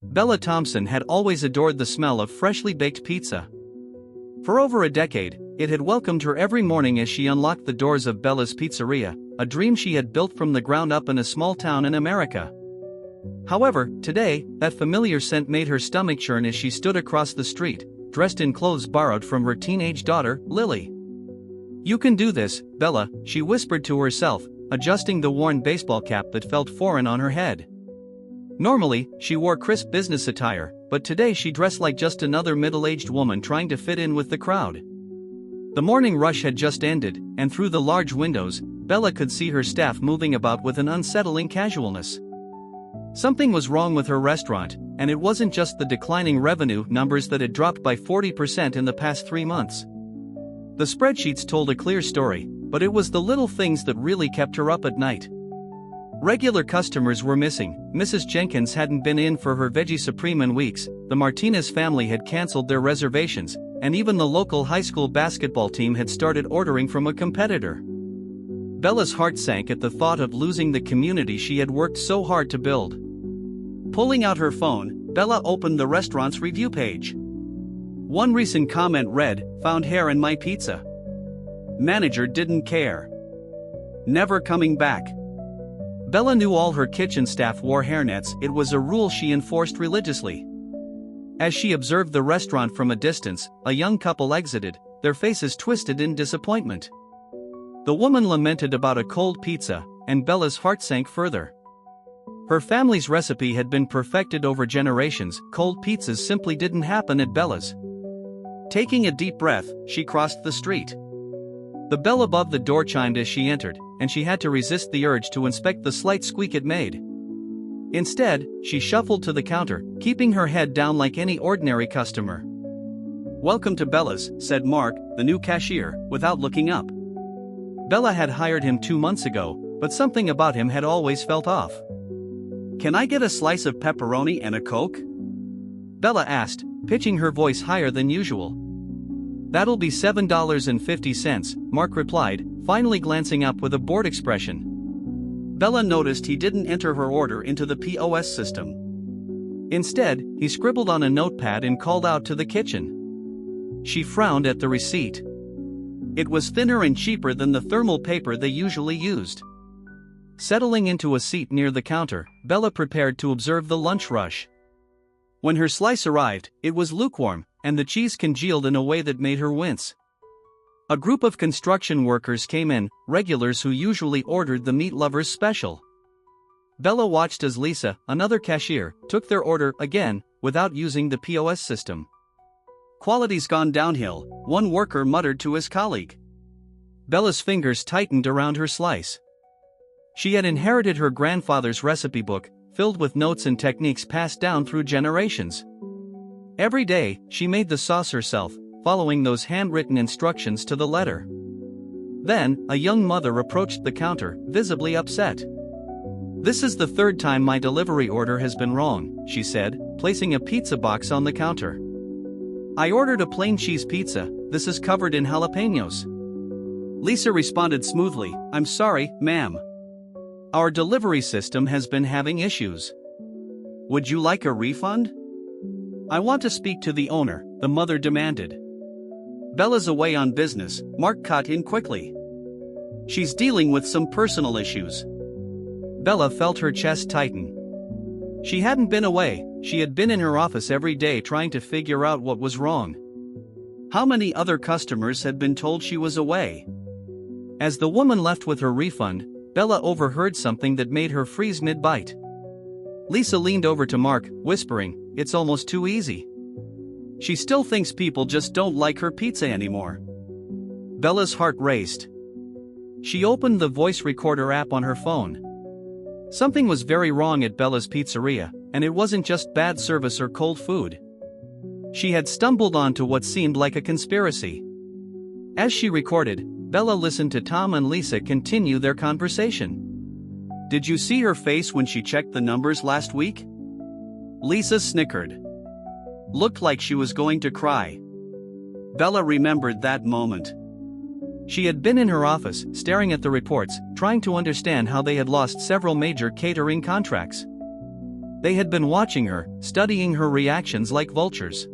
Bella Thompson had always adored the smell of freshly baked pizza. For over a decade, it had welcomed her every morning as she unlocked the doors of Bella's Pizzeria, a dream she had built from the ground up in a small town in America. However, today, that familiar scent made her stomach churn as she stood across the street, dressed in clothes borrowed from her teenage daughter, Lily. "You can do this, Bella," she whispered to herself, adjusting the worn baseball cap that felt foreign on her head. Normally, she wore crisp business attire, but today she dressed like just another middle-aged woman trying to fit in with the crowd. The morning rush had just ended, and through the large windows, Bella could see her staff moving about with an unsettling casualness. Something was wrong with her restaurant, and it wasn't just the declining revenue numbers that had dropped by 40% in the past 3 months. The spreadsheets told a clear story, but it was the little things that really kept her up at night. Regular customers were missing. Mrs. Jenkins hadn't been in for her Veggie Supreme in weeks, the Martinez family had canceled their reservations, and even the local high school basketball team had started ordering from a competitor. Bella's heart sank at the thought of losing the community she had worked so hard to build. Pulling out her phone, Bella opened the restaurant's review page. One recent comment read, "Found hair in my pizza. Manager didn't care. Never coming back." Bella knew all her kitchen staff wore hairnets. It was a rule she enforced religiously. As she observed the restaurant from a distance, a young couple exited, their faces twisted in disappointment. The woman lamented about a cold pizza, and Bella's heart sank further. Her family's recipe had been perfected over generations. Cold pizzas simply didn't happen at Bella's. Taking a deep breath, she crossed the street. The bell above the door chimed as she entered, and she had to resist the urge to inspect the slight squeak it made. Instead, she shuffled to the counter, keeping her head down like any ordinary customer. "Welcome to Bella's," said Mark, the new cashier, without looking up. Bella had hired him 2 months ago, but something about him had always felt off. "Can I get a slice of pepperoni and a Coke?" Bella asked, pitching her voice higher than usual. "That'll be $7.50, Mark replied, finally glancing up with a bored expression. Bella noticed he didn't enter her order into the POS system. Instead, he scribbled on a notepad and called out to the kitchen. She frowned at the receipt. It was thinner and cheaper than the thermal paper they usually used. Settling into a seat near the counter, Bella prepared to observe the lunch rush. When her slice arrived, it was lukewarm, and the cheese congealed in a way that made her wince. A group of construction workers came in, regulars who usually ordered the meat lovers special. Bella watched as Lisa, another cashier, took their order again, without using the POS system. "Quality's gone downhill," one worker muttered to his colleague. Bella's fingers tightened around her slice. She had inherited her grandfather's recipe book, filled with notes and techniques passed down through generations. Every day, she made the sauce herself, following those handwritten instructions to the letter. Then, a young mother approached the counter, visibly upset. "This is the third time my delivery order has been wrong," she said, placing a pizza box on the counter. "I ordered a plain cheese pizza. This is covered in jalapenos." Lisa responded smoothly, "I'm sorry, ma'am. Our delivery system has been having issues. Would you like a refund?" "I want to speak to the owner," the mother demanded. "Bella's away on business," Mark cut in quickly. "She's dealing with some personal issues." Bella felt her chest tighten. She hadn't been away, she had been in her office every day trying to figure out what was wrong. How many other customers had been told she was away? As the woman left with her refund, Bella overheard something that made her freeze mid-bite. Lisa leaned over to Mark, whispering, "It's almost too easy. She still thinks people just don't like her pizza anymore." Bella's heart raced. She opened the voice recorder app on her phone. Something was very wrong at Bella's Pizzeria, and it wasn't just bad service or cold food. She had stumbled onto what seemed like a conspiracy. As she recorded, Bella listened to Tom and Lisa continue their conversation. "Did you see her face when she checked the numbers last week?" Lisa snickered. "Looked like she was going to cry." Bella remembered that moment. She had been in her office, staring at the reports, trying to understand how they had lost several major catering contracts. They had been watching her, studying her reactions like vultures.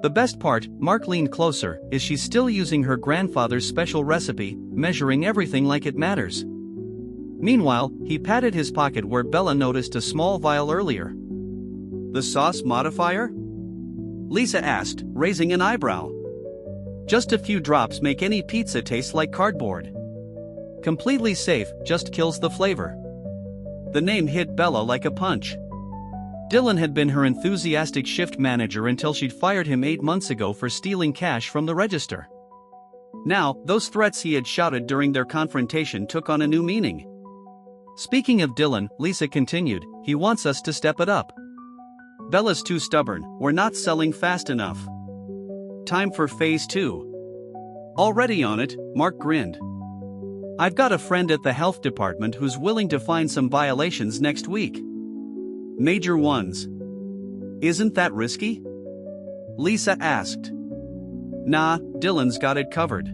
The best part, Mark leaned closer, is she's still using her grandfather's special recipe, measuring everything like it matters. Meanwhile, he patted his pocket where Bella noticed a small vial earlier. The sauce modifier? Lisa asked, raising an eyebrow. Just a few drops make any pizza taste like cardboard. Completely safe, just kills the flavor. The name hit Bella like a punch. Dylan had been her enthusiastic shift manager until she'd fired him 8 months ago for stealing cash from the register. Now, those threats he had shouted during their confrontation took on a new meaning. Speaking of Dylan, Lisa continued, he wants us to step it up. Bella's too stubborn, we're not selling fast enough. Time for phase 2. Already on it, Mark grinned. I've got a friend at the health department who's willing to find some violations next week. Major ones. Isn't that risky? Lisa asked. Nah, Dylan's got it covered.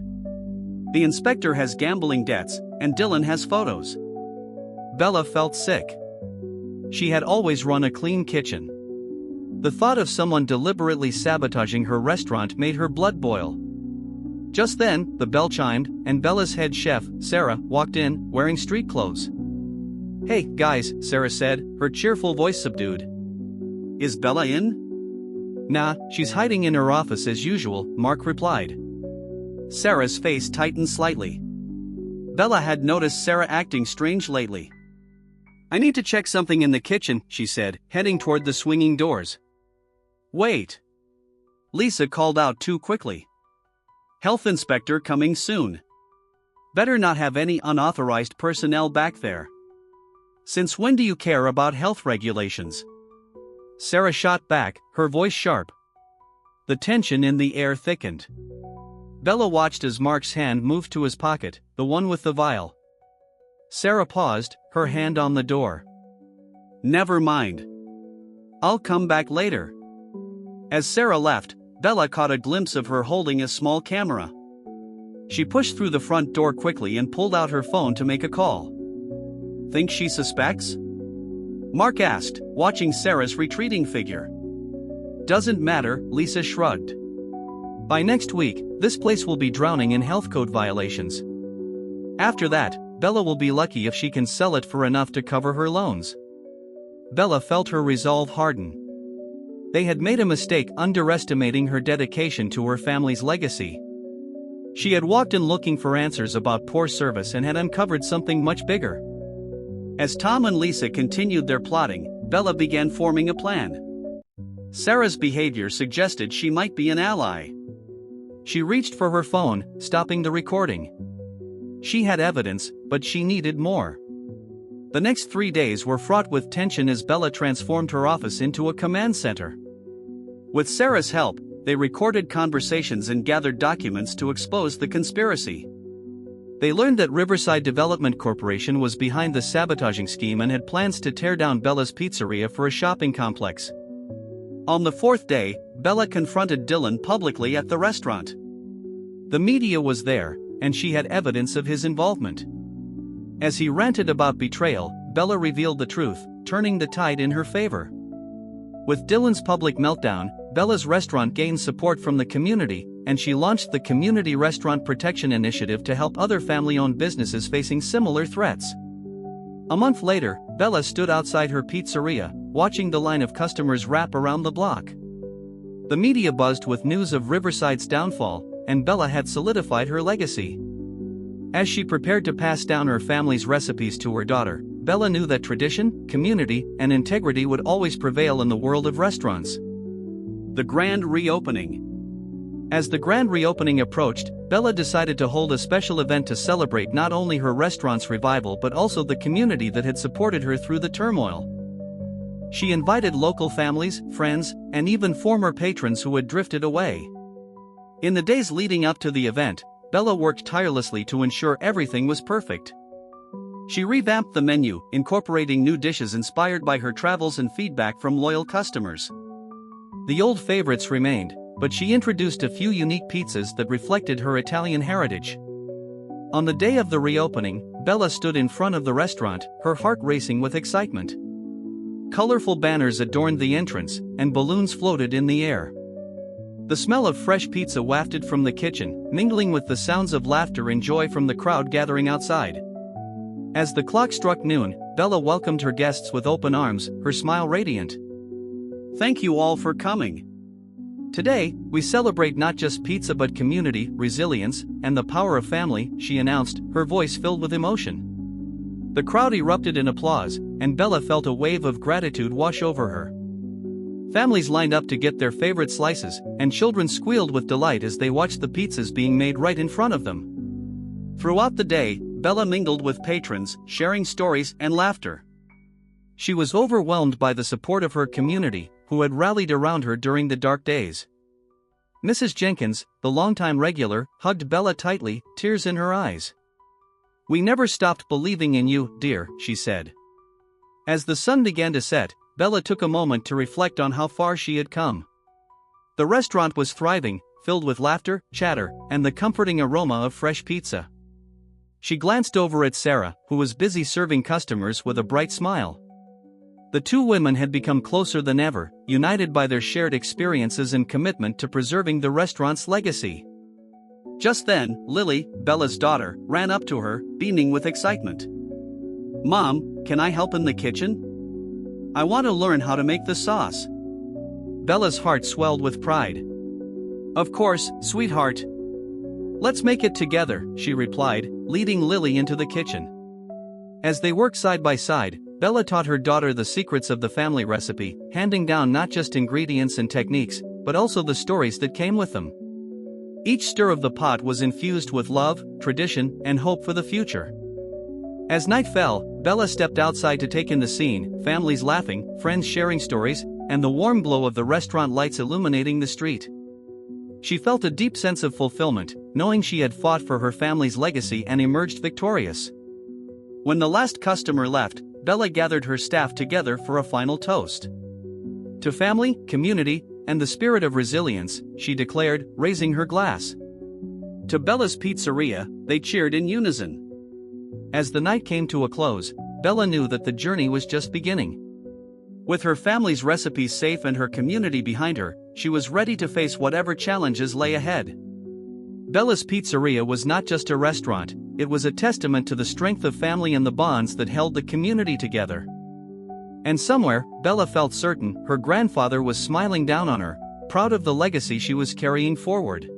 The inspector has gambling debts, and Dylan has photos. Bella felt sick. She had always run a clean kitchen. The thought of someone deliberately sabotaging her restaurant made her blood boil. Just then, the bell chimed, and Bella's head chef, Sarah, walked in, wearing street clothes. Hey, guys, Sarah said, her cheerful voice subdued. Is Bella in? Nah, she's hiding in her office as usual, Mark replied. Sarah's face tightened slightly. Bella had noticed Sarah acting strange lately. I need to check something in the kitchen, she said, heading toward the swinging doors. Wait. Lisa called out too quickly. Health inspector coming soon. Better not have any unauthorized personnel back there. Since when do you care about health regulations? Sarah shot back, her voice sharp. The tension in the air thickened. Bella watched as Mark's hand moved to his pocket, the one with the vial. Sarah paused, her hand on the door. Never mind. I'll come back later. As Sarah left, Bella caught a glimpse of her holding a small camera. She pushed through the front door quickly and pulled out her phone to make a call. Think she suspects? Mark asked, watching Sarah's retreating figure. Doesn't matter, Lisa shrugged. By next week, this place will be drowning in health code violations. After that, Bella will be lucky if she can sell it for enough to cover her loans. Bella felt her resolve harden. They had made a mistake underestimating her dedication to her family's legacy. She had walked in looking for answers about poor service and had uncovered something much bigger. As Tom and Lisa continued their plotting, Bella began forming a plan. Sarah's behavior suggested she might be an ally. She reached for her phone, stopping the recording. She had evidence, but she needed more. The next 3 days were fraught with tension as Bella transformed her office into a command center. With Sarah's help, they recorded conversations and gathered documents to expose the conspiracy. They learned that Riverside Development Corporation was behind the sabotaging scheme and had plans to tear down Bella's pizzeria for a shopping complex. On the 4th day, Bella confronted Dylan publicly at the restaurant. The media was there, and she had evidence of his involvement. As he ranted about betrayal, Bella revealed the truth, turning the tide in her favor. With Dylan's public meltdown, Bella's restaurant gained support from the community, and she launched the Community Restaurant Protection Initiative to help other family-owned businesses facing similar threats. A month later, Bella stood outside her pizzeria, watching the line of customers wrap around the block. The media buzzed with news of Riverside's downfall, and Bella had solidified her legacy. As she prepared to pass down her family's recipes to her daughter, Bella knew that tradition, community, and integrity would always prevail in the world of restaurants. The grand reopening. As the grand reopening approached, Bella decided to hold a special event to celebrate not only her restaurant's revival but also the community that had supported her through the turmoil. She invited local families, friends, and even former patrons who had drifted away. In the days leading up to the event, Bella worked tirelessly to ensure everything was perfect. She revamped the menu, incorporating new dishes inspired by her travels and feedback from loyal customers. The old favorites remained, but she introduced a few unique pizzas that reflected her Italian heritage. On the day of the reopening, Bella stood in front of the restaurant, her heart racing with excitement. Colorful banners adorned the entrance, and balloons floated in the air. The smell of fresh pizza wafted from the kitchen, mingling with the sounds of laughter and joy from the crowd gathering outside. As the clock struck noon, Bella welcomed her guests with open arms, her smile radiant. Thank you all for coming. Today, we celebrate not just pizza but community, resilience, and the power of family, she announced, her voice filled with emotion. The crowd erupted in applause, and Bella felt a wave of gratitude wash over her. Families lined up to get their favorite slices, and children squealed with delight as they watched the pizzas being made right in front of them. Throughout the day, Bella mingled with patrons, sharing stories and laughter. She was overwhelmed by the support of her community, who had rallied around her during the dark days. Mrs. Jenkins, the longtime regular, hugged Bella tightly, tears in her eyes. "We never stopped believing in you, dear," she said. As the sun began to set, Bella took a moment to reflect on how far she had come. The restaurant was thriving, filled with laughter, chatter, and the comforting aroma of fresh pizza. She glanced over at Sarah, who was busy serving customers with a bright smile. The two women had become closer than ever, united by their shared experiences and commitment to preserving the restaurant's legacy. Just then, Lily, Bella's daughter, ran up to her, beaming with excitement. "Mom, can I help in the kitchen? I want to learn how to make the sauce." Bella's heart swelled with pride. "Of course, sweetheart. Let's make it together," she replied, leading Lily into the kitchen. As they worked side by side, Bella taught her daughter the secrets of the family recipe, handing down not just ingredients and techniques, but also the stories that came with them. Each stir of the pot was infused with love, tradition, and hope for the future. As night fell, Bella stepped outside to take in the scene, families laughing, friends sharing stories, and the warm glow of the restaurant lights illuminating the street. She felt a deep sense of fulfillment, knowing she had fought for her family's legacy and emerged victorious. When the last customer left, Bella gathered her staff together for a final toast. "To family, community, and the spirit of resilience," she declared, raising her glass. To Bella's Pizzeria, they cheered in unison. As the night came to a close, Bella knew that the journey was just beginning. With her family's recipes safe and her community behind her, she was ready to face whatever challenges lay ahead. Bella's Pizzeria was not just a restaurant, it was a testament to the strength of family and the bonds that held the community together. And somewhere, Bella felt certain, her grandfather was smiling down on her, proud of the legacy she was carrying forward.